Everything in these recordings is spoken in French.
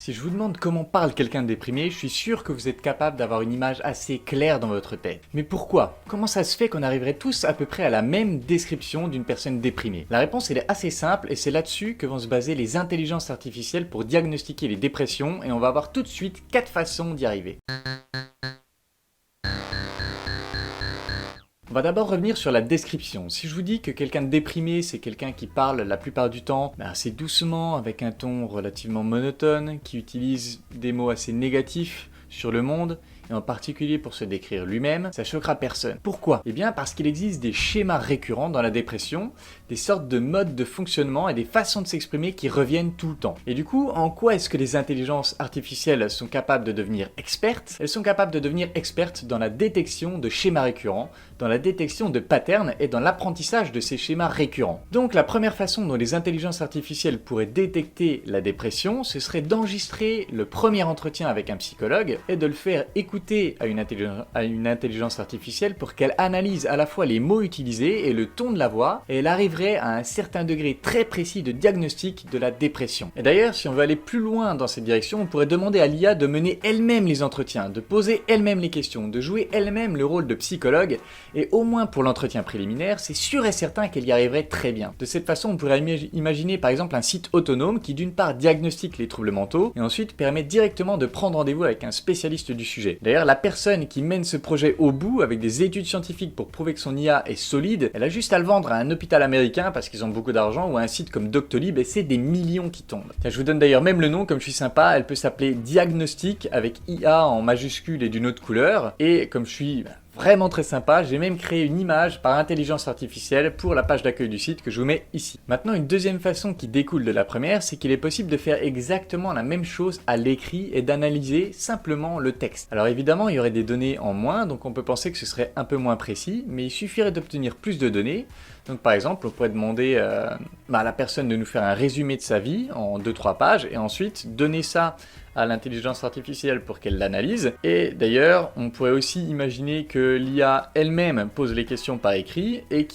Si je vous demande comment parle quelqu'un de déprimé, je suis sûr que vous êtes capable d'avoir une image assez claire dans votre tête. Mais pourquoi? Comment ça se fait qu'on arriverait tous à peu près à la même description d'une personne déprimée? La réponse elle est assez simple et c'est là-dessus que vont se baser les intelligences artificielles pour diagnostiquer les dépressions et on va voir tout de suite 4 façons d'y arriver. On va d'abord revenir sur la description. Si je vous dis que quelqu'un de déprimé, c'est quelqu'un qui parle la plupart du temps assez doucement, avec un ton relativement monotone, qui utilise des mots assez négatifs sur le monde, et en particulier pour se décrire lui-même, ça choquera personne. Pourquoi? Eh bien parce qu'il existe des schémas récurrents dans la dépression, des sortes de modes de fonctionnement et des façons de s'exprimer qui reviennent tout le temps. Et du coup, en quoi est-ce que les intelligences artificielles sont capables de devenir expertes? Elles sont capables de devenir expertes dans la détection de schémas récurrents, dans la détection de patterns et dans l'apprentissage de ces schémas récurrents. Donc la première façon dont les intelligences artificielles pourraient détecter la dépression, ce serait d'enregistrer le premier entretien avec un psychologue et de le faire écouter à une intelligence artificielle pour qu'elle analyse à la fois les mots utilisés et le ton de la voix, et elle arriverait à un certain degré très précis de diagnostic de la dépression. Et d'ailleurs, si on veut aller plus loin dans cette direction, on pourrait demander à l'IA de mener elle-même les entretiens, de poser elle-même les questions, de jouer elle-même le rôle de psychologue, et au moins pour l'entretien préliminaire, c'est sûr et certain qu'elle y arriverait très bien. De cette façon, on pourrait imaginer par exemple un site autonome qui d'une part diagnostique les troubles mentaux, et ensuite permet directement de prendre rendez-vous avec un spécialiste du sujet. D'ailleurs, la personne qui mène ce projet au bout, avec des études scientifiques pour prouver que son IA est solide, elle a juste à le vendre à un hôpital américain parce qu'ils ont beaucoup d'argent, ou à un site comme Doctolib, et c'est des millions qui tombent. Tiens, je vous donne d'ailleurs même le nom, comme je suis sympa, elle peut s'appeler Diagnostic, avec IA en majuscule et d'une autre couleur, et comme je suis vraiment très sympa, j'ai même créé une image par intelligence artificielle pour la page d'accueil du site que je vous mets ici. Maintenant, une deuxième façon qui découle de la première, c'est qu'il est possible de faire exactement la même chose à l'écrit et d'analyser simplement le texte. Alors évidemment, il y aurait des données en moins, donc on peut penser que ce serait un peu moins précis, mais il suffirait d'obtenir plus de données. Donc par exemple, on pourrait demander à la personne de nous faire un résumé de sa vie en 2-3 pages, et ensuite donner ça à l'intelligence artificielle pour qu'elle l'analyse. Et d'ailleurs, on pourrait aussi imaginer que l'IA elle-même pose les questions par écrit, et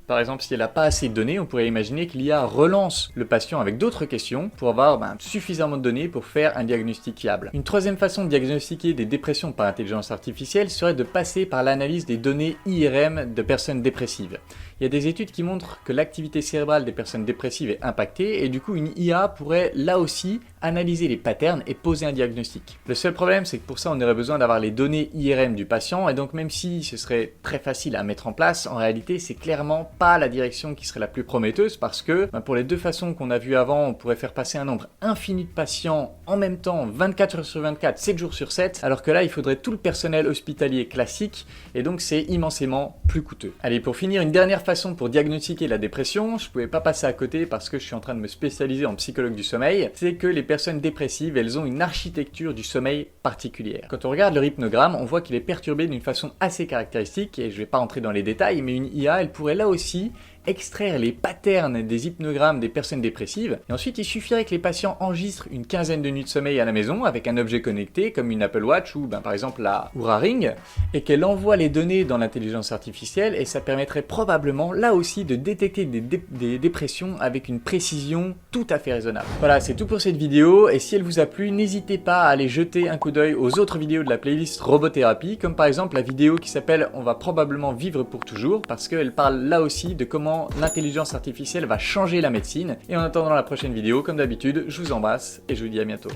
par exemple, si elle n'a pas assez de données, on pourrait imaginer que l'IA relance le patient avec d'autres questions pour avoir suffisamment de données pour faire un diagnostic fiable. Une troisième façon de diagnostiquer des dépressions par intelligence artificielle serait de passer par l'analyse des données IRM de personnes dépressives. Il y a des études qui montrent que l'activité cérébrale des personnes dépressives est impactée, et du coup une IA pourrait là aussi analyser les patterns et poser un diagnostic. Le seul problème, c'est que pour ça on aurait besoin d'avoir les données IRM du patient, et donc même si ce serait très facile à mettre en place, en réalité c'est clairement pas la direction qui serait la plus prometteuse, parce que pour les deux façons qu'on a vues avant, on pourrait faire passer un nombre infini de patients en même temps, 24 heures sur 24, 7 jours sur 7, alors que là il faudrait tout le personnel hospitalier classique, et donc c'est immensément plus coûteux. Allez, pour finir, une dernière façon pour diagnostiquer la dépression, je pouvais pas passer à côté parce que je suis en train de me spécialiser en psychologue du sommeil, c'est que les personnes dépressives, elles ont une architecture du sommeil particulière. Quand on regarde leur hypnogramme, on voit qu'il est perturbé d'une façon assez caractéristique, et je vais pas rentrer dans les détails, mais une IA, elle pourrait là aussi extraire les patterns des hypnogrammes des personnes dépressives, et ensuite il suffirait que les patients enregistrent une quinzaine de nuits de sommeil à la maison avec un objet connecté comme une Apple Watch ou par exemple la Oura Ring, et qu'elle envoie les données dans l'intelligence artificielle, et ça permettrait probablement là aussi de détecter des dépressions avec une précision tout à fait raisonnable. Voilà, c'est tout pour cette vidéo, et si elle vous a plu, n'hésitez pas à aller jeter un coup d'œil aux autres vidéos de la playlist Robothérapie, comme par exemple la vidéo qui s'appelle On va probablement vivre pour toujours, parce qu'elle parle là aussi de comment l'intelligence artificielle va changer la médecine. Et en attendant la prochaine vidéo, comme d'habitude, je vous embrasse et je vous dis à bientôt.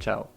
Ciao.